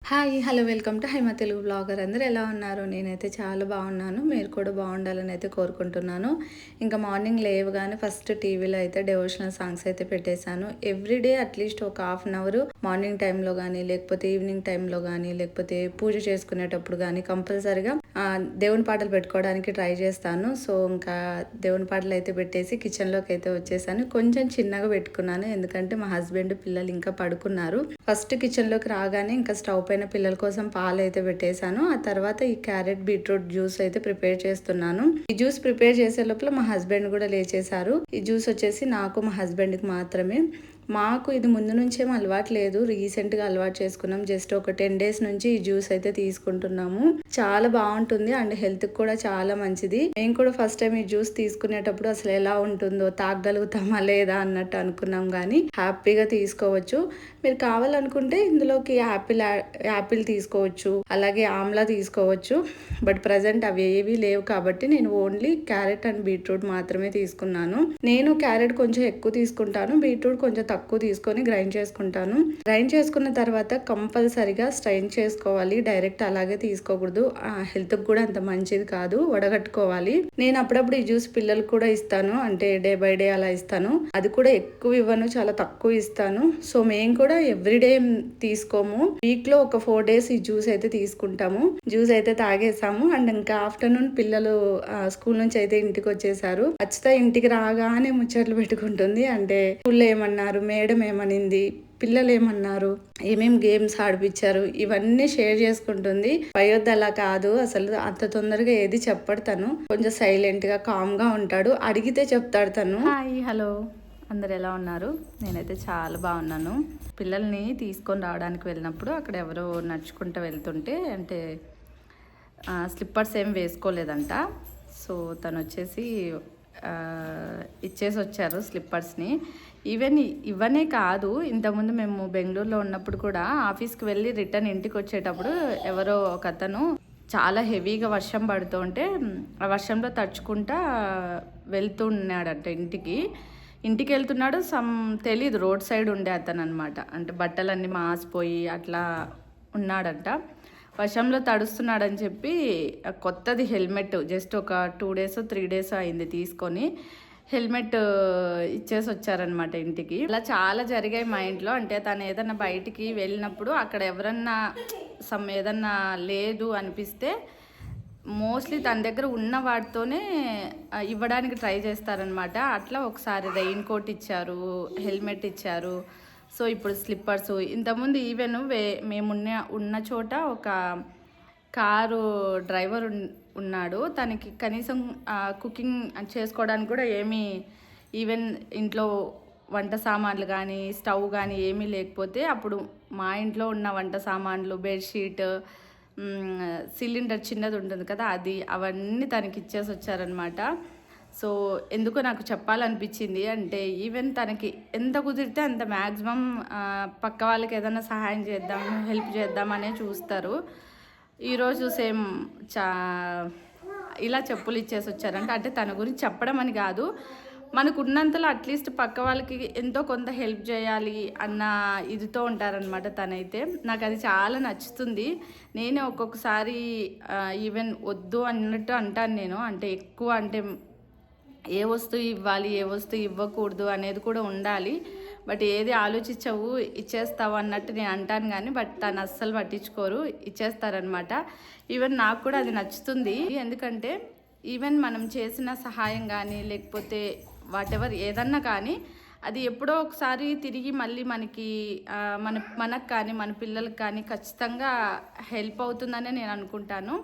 Hi hello welcome to Haima Telugu blogger. అందరూ ఎలా ఉన్నారు? నేనైతే చాలా బాగున్నాను. మీరు కూడా బాగుండాలని అయితే కోరుకుంటున్నాను. ఇంకా మార్నింగ్ లేవగానే ఫస్ట్ టీవీలో అయితే డివోషనల్ సాంగ్స్ అయితే పెట్టేశాను. ఎవ్రీడే అట్లీస్ట్ ఒక హాఫ్ అన్ అవర్ మార్నింగ్ టైంలో కానీ, లేకపోతే ఈవినింగ్ టైంలో కానీ, లేకపోతే పూజ చేసుకునేటప్పుడు కానీ కంపల్సరిగా దేవుని పాటలు పెట్టుకోవడానికి ట్రై చేస్తాను. సో ఇంకా దేవుని పాటలు అయితే పెట్టేసి కిచెన్లోకి అయితే వచ్చేసాను. కొంచెం చిన్నగా పెట్టుకున్నాను, ఎందుకంటే మా హస్బెండ్ పిల్లలు ఇంకా పడుకున్నారు. ఫస్ట్ కిచెన్లోకి రాగానే ఇంకా స్టవ్ పైన పిల్లల కోసం పాలు అయితే పెట్టేశాను. ఆ తర్వాత ఈ క్యారెట్ బీట్రూట్ జ్యూస్ అయితే ప్రిపేర్ చేస్తున్నాను. ఈ జ్యూస్ ప్రిపేర్ చేసే లోపల మా హస్బెండ్ కూడా లేచేశారు. ఈ జ్యూస్ వచ్చేసి నాకు మా హస్బెండ్కి మాత్రమే. మాకు ఇది ముందు నుంచేం అలవాటు లేదు, రీసెంట్గా అలవాటు చేసుకున్నాం. జస్ట్ ఒక 10 days నుంచి ఈ జ్యూస్ అయితే తీసుకుంటున్నాము. చాలా బాగుంటుంది అండ్ హెల్త్కి కూడా చాలా మంచిది. మేము కూడా ఫస్ట్ టైం ఈ జ్యూస్ తీసుకునేటప్పుడు అసలు ఎలా ఉంటుందో, తాగగలుగుతామా లేదా అన్నట్టు అనుకున్నాం, కానీ హ్యాపీగా తీసుకోవచ్చు. మీరు కావాలనుకుంటే ఇందులోకి యాపిల్ తీసుకోవచ్చు, అలాగే ఆమ్లా తీసుకోవచ్చు. బట్ ప్రజెంట్ అవి ఏవి లేవు కాబట్టి నేను ఓన్లీ క్యారెట్ అండ్ బీట్రూట్ మాత్రమే తీసుకున్నాను. నేను క్యారెట్ కొంచెం ఎక్కువ తీసుకుంటాను, బీట్రూట్ కొంచెం తక్కువ తీసుకొని గ్రైండ్ చేసుకుంటాను. గ్రైండ్ చేసుకున్న తర్వాత కంపల్సరిగా స్ట్రైన్ చేసుకోవాలి, డైరెక్ట్ అలాగే తీసుకోకూడదు. హెల్త్కి కూడా అంత మంచిది కాదు, వడగట్టుకోవాలి. నేను అప్పుడప్పుడు ఈ జ్యూస్ పిల్లలకు కూడా ఇస్తాను, అంటే డే బై డే అలా ఇస్తాను. అది కూడా ఎక్కువ ఇవ్వను, చాలా తక్కువ ఇస్తాను. సో మేము కూడా ఎవ్రీడే తీసుకోము, వీక్ లో ఒక 4 days ఈ జ్యూస్ అయితే తీసుకుంటాము. జ్యూస్ అయితే తాగేసాము అండ్ ఇంకా ఆఫ్టర్నూన్ పిల్లలు స్కూల్ నుంచి అయితే ఇంటికి వచ్చేసారు. ఖచ్చితంగా ఇంటికి రాగానే ముచ్చట్లు పెట్టుకుంటుంది. అంటే స్కూల్లో ఏమన్నారు, మేడం ఏమనింది, పిల్లలు ఏమన్నారు, ఏమేం గేమ్స్ ఆడిపించారు, ఇవన్నీ షేర్ చేసుకుంటుంది. పయోద్ అలా కాదు, అసలు అంత తొందరగా ఏది చెప్పడు. తను కొంచెం సైలెంట్ గా కామ్ గా ఉంటాడు, అడిగితే చెప్తాడు తను. హాయ్ హలో అందరు ఎలా ఉన్నారు? నేనైతే చాలా బాగున్నాను. పిల్లల్ని తీసుకొని రావడానికి వెళ్ళినప్పుడు అక్కడ ఎవరో నడుచుకుంటూ వెళ్తుంటే, అంటే స్లిప్పర్స్ ఏం వేసుకోలేదంట. సో తను వచ్చేసి ఇచ్చేసి వచ్చారు స్లిప్పర్స్ని. ఇవనే కాదు, ఇంతకుముందు మేము బెంగళూరులో ఉన్నప్పుడు కూడా ఆఫీస్కి వెళ్ళి రిటర్న్ ఇంటికి వచ్చేటప్పుడు ఎవరో ఒక అతను చాలా హెవీగా వర్షం పడుతుంటే ఆ వర్షంలో తడుచుకుంటా వెళ్తున్నాడంట ఇంటికి వెళ్తున్నాడు. తెలీదు, రోడ్ సైడ్ ఉండే అతను అనమాట. అంటే బట్టలన్నీ మాసిపోయి అట్లా ఉన్నాడంట. వర్షంలో తడుస్తున్నాడని చెప్పి కొత్తది హెల్మెట్ జస్ట్ ఒక 2 days 3 days అయింది తీసుకొని, హెల్మెట్ ఇచ్చేసి వచ్చారనమాట ఇంటికి. ఇలా చాలా జరిగాయి మా ఇంట్లో. అంటే తను ఏదన్నా బయటికి వెళ్ళినప్పుడు అక్కడ ఎవరన్నా ఏదన్నా లేదు అనిపిస్తే మోస్ట్లీ తన దగ్గర ఉన్న వాటితోనే ఇవ్వడానికి ట్రై చేస్తారనమాట. అట్లా ఒకసారి రెయిన్ కోట్ ఇచ్చారు, హెల్మెట్ ఇచ్చారు. సో ఇప్పుడు స్లిప్పర్స్. ఇంతకుముందు ఈవెన్ ఉన్న చోట ఒక కారు డ్రైవర్ ఉన్నాడు. తనకి కనీసం కుకింగ్ చేసుకోవడానికి కూడా ఏమీ, ఈవెన్ ఇంట్లో వంట సామాన్లు కానీ స్టవ్ కానీ ఏమీ లేకపోతే అప్పుడు మా ఇంట్లో ఉన్న వంట సామాన్లు, బెడ్షీట్, సిలిండర్ చిన్నది ఉంటుంది కదా, అవన్నీ తనకి ఇచ్చేసి వచ్చారనమాట. సో ఎందుకో నాకు చెప్పాలనిపించింది. అంటే ఈవెన్ తనకి ఎంత కుదిరితే అంత మ్యాక్సిమం పక్క వాళ్ళకి ఏదైనా సహాయం చేద్దాం, హెల్ప్ చేద్దామనే చూస్తారు. ఈరోజు సేమ్ ఇలా చెప్పులు ఇచ్చేసి వచ్చారంట. అంటే తన గురించి చెప్పడం అని కాదు, మనకు ఉన్నంతలో అట్లీస్ట్ పక్క వాళ్ళకి ఎంతో కొంత హెల్ప్ చేయాలి అన్న ఇదితో ఉంటారనమాట తనైతే. నాకు అది చాలా నచ్చుతుంది. నేనే ఒక్కొక్కసారి ఈవెన్ వద్దు అన్నట్టు అంటాను నేను. అంటే ఎక్కువ, అంటే ఏ వస్తువు ఇవ్వాలి, ఏ వస్తువు ఇవ్వకూడదు అనేది కూడా ఉండాలి. బట్ ఏది ఆలోచించవు, ఇచ్చేస్తావు అన్నట్టు నేను అంటాను, కానీ బట్ తను అస్సలు పట్టించుకోరు, ఇచ్చేస్తారనమాట. ఈవెన్ నాకు కూడా అది నచ్చుతుంది. ఎందుకంటే ఈవెన్ మనం చేసిన సహాయం కానీ లేకపోతే వాటెవర్ ఏదన్నా కానీ అది ఎప్పుడో ఒకసారి తిరిగి మళ్ళీ మనకు కానీ మన పిల్లలకు కానీ ఖచ్చితంగా హెల్ప్ అవుతుందనే నేను అనుకుంటాను.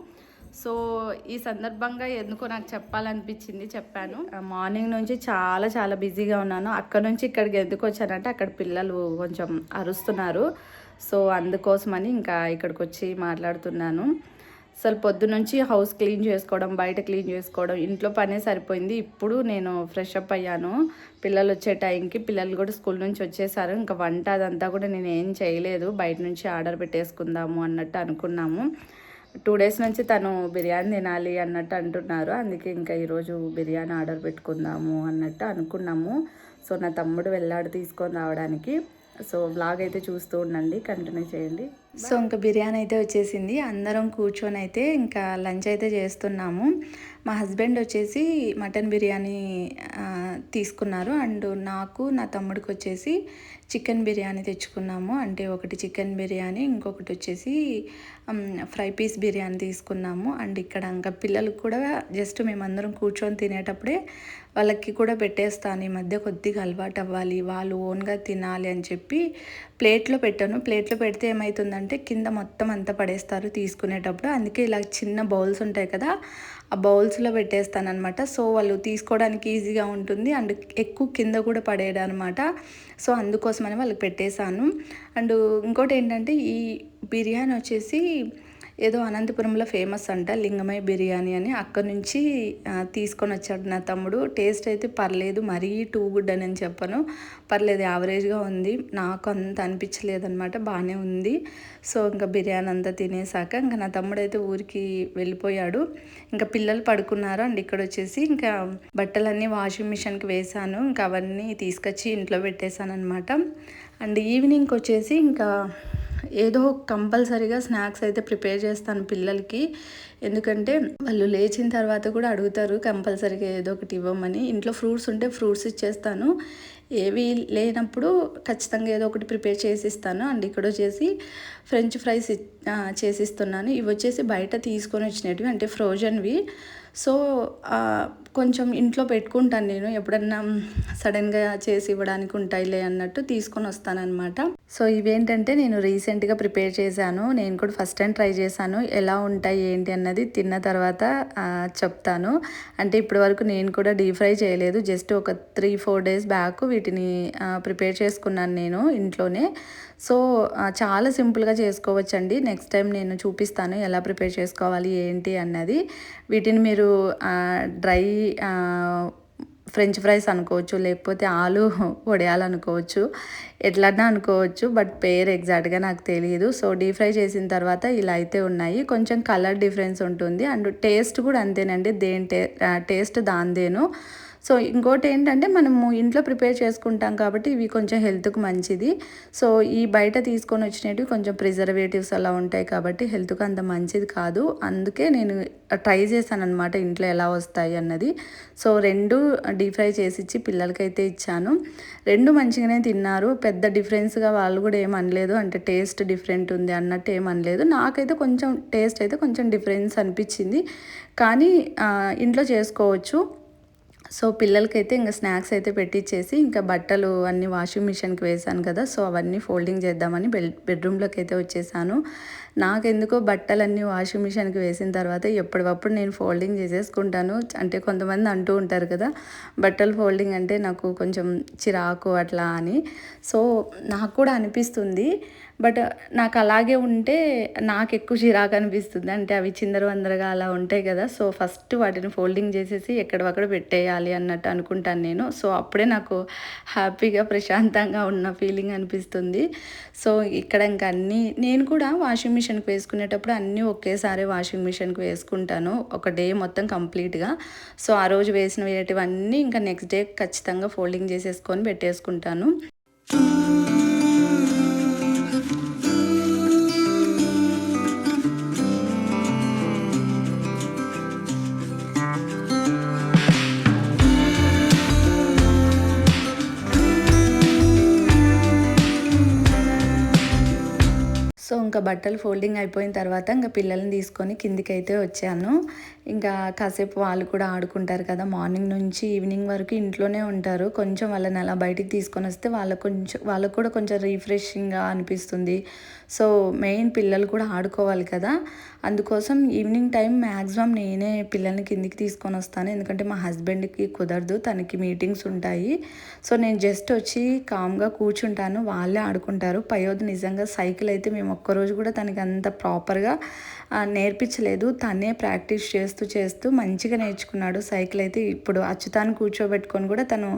సో ఈ సందర్భంగా ఎందుకో నాకు చెప్పాలనిపించింది, చెప్పాను. మార్నింగ్ నుంచి చాలా చాలా బిజీగా ఉన్నాను. అక్కడ నుంచి ఇక్కడికి ఎందుకు వచ్చానంటే అక్కడ పిల్లలు కొంచెం అరుస్తున్నారు. సో అందుకోసమని ఇంకా ఇక్కడికి వచ్చి మాట్లాడుతున్నాను. అసలు పొద్దునుంచి హౌస్ క్లీన్ చేసుకోవడం, బయట క్లీన్ చేసుకోవడం, ఇంట్లో పనే సరిపోయింది. ఇప్పుడు నేను ఫ్రెష్ అప్ అయ్యాను పిల్లలు వచ్చే టైంకి. పిల్లలు కూడా స్కూల్ నుంచి వచ్చేసారు. ఇంకా వంట అదంతా కూడా నేను ఏం చేయలేదు, బయట నుంచి ఆర్డర్ పెట్టేసుకుందాము అన్నట్టు అనుకున్నాము. 2 days నుంచి తను బిర్యానీ తినాలి అన్నట్టు అంటున్నారు. అందుకే ఇంకా ఈరోజు బిర్యానీ ఆర్డర్ పెట్టుకుందాము అన్నట్టు అనుకున్నాము. సో నా తమ్ముడు వెళ్ళాడు తీసుకొని రావడానికి. సో బ్లాగ్ అయితే చూస్తూ ఉండండి, కంటిన్యూ చేయండి. సో ఇంకా బిర్యానీ అయితే వచ్చేసింది. అందరం కూర్చొని అయితే ఇంకా లంచ్ అయితే చేస్తున్నాము. మా హస్బెండ్ వచ్చేసి మటన్ బిర్యానీ తీసుకున్నారు. అండ్ నాకు నా తమ్ముడికి వచ్చేసి చికెన్ బిర్యానీ తెచ్చుకున్నాము. అంటే ఒకటి చికెన్ బిర్యానీ, ఇంకొకటి వచ్చేసి ఫ్రై పీస్ బిర్యానీ తీసుకున్నాము. అండ్ ఇక్కడ ఇంకా పిల్లలకు కూడా జస్ట్ మేమందరం కూర్చొని తినేటప్పుడే వాళ్ళకి కూడా పెట్టేస్తాను. ఈ మధ్య కొద్దిగా అలవాటు అవ్వాలి, వాళ్ళు ఓన్గా తినాలి అని చెప్పి ప్లేట్లో పెట్టాను. ప్లేట్లో పెడితే ఏమవుతుందంటే కింద మొత్తం అంతా పడేస్తారు తీసుకునేటప్పుడు. అందుకే ఇలా చిన్న బౌల్స్ ఉంటాయి కదా, ఆ బౌల్స్లో పెట్టేస్తాను అనమాట. సో వాళ్ళు తీసుకోవడానికి ఈజీగా ఉంటుంది అండ్ ఎక్కువ కింద కూడా పడేయడం అనమాట. సో అందుకోసమని వాళ్ళకి పెట్టేశాను. అండ్ ఇంకోటి ఏంటంటే ఈ బిర్యానీ వచ్చేసి ఏదో అనంతపురంలో ఫేమస్ అంట, లింగమయ్య బిర్యానీ అని. అక్కడ నుంచి తీసుకొని వచ్చాడు నా తమ్ముడు. టేస్ట్ అయితే పర్లేదు, మరీ టూ గుడ్ అని చెప్పను, పర్లేదు, యావరేజ్గా ఉంది. నాకు అంత అనిపించలేదు అనమాట, బాగానే ఉంది. సో ఇంకా బిర్యానీ అంతా తినేసాక ఇంకా నా తమ్ముడు అయితే ఊరికి వెళ్ళిపోయాడు. ఇంకా పిల్లలు పడుకున్నారు. అండ్ ఇక్కడ వచ్చేసి ఇంకా బట్టలన్నీ వాషింగ్ మిషన్కి వేసాను. ఇంకా అవన్నీ తీసుకొచ్చి ఇంట్లో పెట్టేశాను అనమాట. అండ్ ఈవినింగ్కి వచ్చేసి ఇంకా ఏదో కంపల్సరీగా స్నాక్స్ అయితే ప్రిపేర్ చేస్తాను పిల్లలకి. ఎందుకంటే వాళ్ళు లేచిన తర్వాత కూడా అడుగుతారు కంపల్సరీగా ఏదో ఒకటి ఇవ్వమని. ఇంట్లో ఫ్రూట్స్ ఉంటే ఫ్రూట్స్ ఇచ్చేస్తాను, ఏవి లేనప్పుడు ఖచ్చితంగా ఏదో ఒకటి ప్రిపేర్ చేసిస్తాను. అండ్ ఇక్కడ వచ్చేసి ఫ్రెంచ్ ఫ్రైస్ చేసిస్తున్నాను. ఇవి వచ్చేసి బయట తీసుకొని వచ్చినవి, అంటే ఫ్రోజన్వి. సో కొంచెం ఇంట్లో పెట్టుకుంటాను నేను, ఎప్పుడన్నా సడన్గా చేసి ఇవ్వడానికి ఉంటాయిలే అన్నట్టు తీసుకొని వస్తానన్నమాట. సో ఇవేంటంటే నేను రీసెంట్గా ప్రిపేర్ చేశాను. నేను కూడా ఫస్ట్ టైం ట్రై చేశాను, ఎలా ఉంటాయి ఏంటి అన్నది తిన్న తర్వాత చెప్తాను. అంటే ఇప్పటి వరకు నేను కూడా డీప్ ఫ్రై చేయలేదు, జస్ట్ ఒక 3-4 డేస్ బ్యాక్ వీటిని ప్రిపేర్ చేసుకున్నాను నేను ఇంట్లోనే. సో చాలా సింపుల్గా చేసుకోవచ్చండి. నెక్స్ట్ టైం నేను చూపిస్తాను ఎలా ప్రిపేర్ చేసుకోవాలి ఏంటి అన్నది. వీటిని మీరు డ్రై ఫ్రెంచ్ ఫ్రైస్ అనుకోవచ్చు, లేకపోతే ఆలు వడియాలు అనుకోవచ్చు, ఎట్లన్నా అనుకోవచ్చు, బట్ పేరు ఎగ్జాక్ట్గా నాకు తెలియదు. సో డీప్ ఫ్రై చేసిన తర్వాత ఇలా అయితే ఉన్నాయి. కొంచెం కలర్ డిఫరెన్స్ ఉంటుంది అండ్ టేస్ట్ కూడా అంతేనండి, టేస్ట్ దాందేను. సో ఇంకోటి ఏంటంటే మనము ఇంట్లో ప్రిపేర్ చేసుకుంటాం కాబట్టి ఇవి కొంచెం హెల్త్కి మంచిది. సో ఈ బయట తీసుకొని వచ్చినవి కొంచెం ప్రిజర్వేటివ్స్ అలా ఉంటాయి కాబట్టి హెల్త్కి అంత మంచిది కాదు. అందుకే నేను ట్రై చేశాను అనమాట ఇంట్లో ఎలా వస్తాయి అన్నది. సో 2 డీప్ ఫ్రై చేసి ఇచ్చి పిల్లలకైతే ఇచ్చాను. 2 మంచిగానే తిన్నారు, పెద్ద డిఫరెన్స్గా వాళ్ళు కూడా ఏమనలేదు, అంటే టేస్ట్ డిఫరెంట్ ఉంది అన్నట్టు ఏమనలేదు. నాకైతే కొంచెం టేస్ట్ అయితే కొంచెం డిఫరెన్స్ అనిపించింది, కానీ ఇంట్లో చేసుకోవచ్చు. సో పిల్లలకైతే ఇంకా స్నాక్స్ అయితే పెట్టించేసి ఇంకా బట్టలు అన్నీ వాషింగ్ మిషన్కి వేసాను కదా, సో అవన్నీ ఫోల్డింగ్ చేద్దామని బెడ్రూమ్లోకి అయితే వచ్చేసాను. నాకెందుకో బట్టలన్నీ వాషింగ్ మిషన్కి వేసిన తర్వాత ఎప్పటికప్పుడు నేను ఫోల్డింగ్ చేసేసుకుంటాను. అంటే కొంతమంది అంటూ ఉంటారు కదా, బట్టలు ఫోల్డింగ్ అంటే నాకు కొంచెం చిరాకు అట్లా అని. సో నాకు కూడా అనిపిస్తుంది, బట్ నాకు అలాగే ఉంటే నాకు ఎక్కువ చిరాకు అనిపిస్తుంది. అంటే అవి చిందరవందరగా అలా ఉంటాయి కదా, సో ఫస్ట్ వాటిని ఫోల్డింగ్ చేసేసి ఎక్కడవక్కడ పెట్టేయాలి అన్నట్టు అనుకుంటాను నేను. సో అప్పుడే నాకు హ్యాపీగా ప్రశాంతంగా ఉన్న ఫీలింగ్ అనిపిస్తుంది. సో ఇక్కడ ఇంకా అన్నీ నేను కూడా వాషింగ్ మిషన్కి వేసుకునేటప్పుడు అన్నీ ఒకేసారి వాషింగ్ మిషన్కి వేసుకుంటాను, ఒక డే మొత్తం కంప్లీట్గా. సో ఆ రోజు వేసినవి ఇంకా నెక్స్ట్ డే ఖచ్చితంగా ఫోల్డింగ్ చేసేసుకొని పెట్టేసుకుంటాను. సో ఇంకా బట్టలు ఫోల్డింగ్ అయిపోయిన తర్వాత ఇంకా పిల్లల్ని తీసుకొని కిందికైతే వచ్చాను. ఇంకా కాసేపు వాళ్ళు కూడా ఆడుకుంటారు కదా, మార్నింగ్ నుంచి ఈవినింగ్ వరకు ఇంట్లోనే ఉంటారు. కొంచెం వాళ్ళని అలా బయటికి తీసుకొని వస్తే వాళ్ళకు కూడా కొంచెం రిఫ్రెషింగ్గా అనిపిస్తుంది. సో మెయిన్ పిల్లలు కూడా ఆడుకోవాలి కదా, అందుకోసం ఈవినింగ్ టైం మ్యాక్సిమం నేనే పిల్లల్ని కిందికి తీసుకొని వస్తాను. ఎందుకంటే మా హస్బెండ్కి కుదరదు, తనకి మీటింగ్స్ ఉంటాయి. సో నేను జస్ట్ వచ్చి కామ్గా కూర్చుంటాను, వాళ్ళే ఆడుకుంటారు. పయోధి నిజంగా సైకిల్ అయితే మేము ఒక్కరోజు కూడా తనకి అంత ప్రాపర్గా నేర్పించలేదు, తనే ప్రాక్టీస్ చేస్తూ మంచిగా నేర్చుకున్నాడు సైకిల్ అయితే. ఇప్పుడు అచ్యుతాన్ని కూర్చోబెట్టుకొని కూడా తను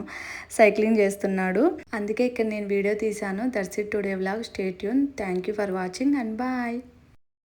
సైక్లింగ్ చేస్తున్నాడు. అందుకే ఇక్కడ నేను వీడియో తీశాను. That's it today vlog. Stay tune. Thank you for watching and bye.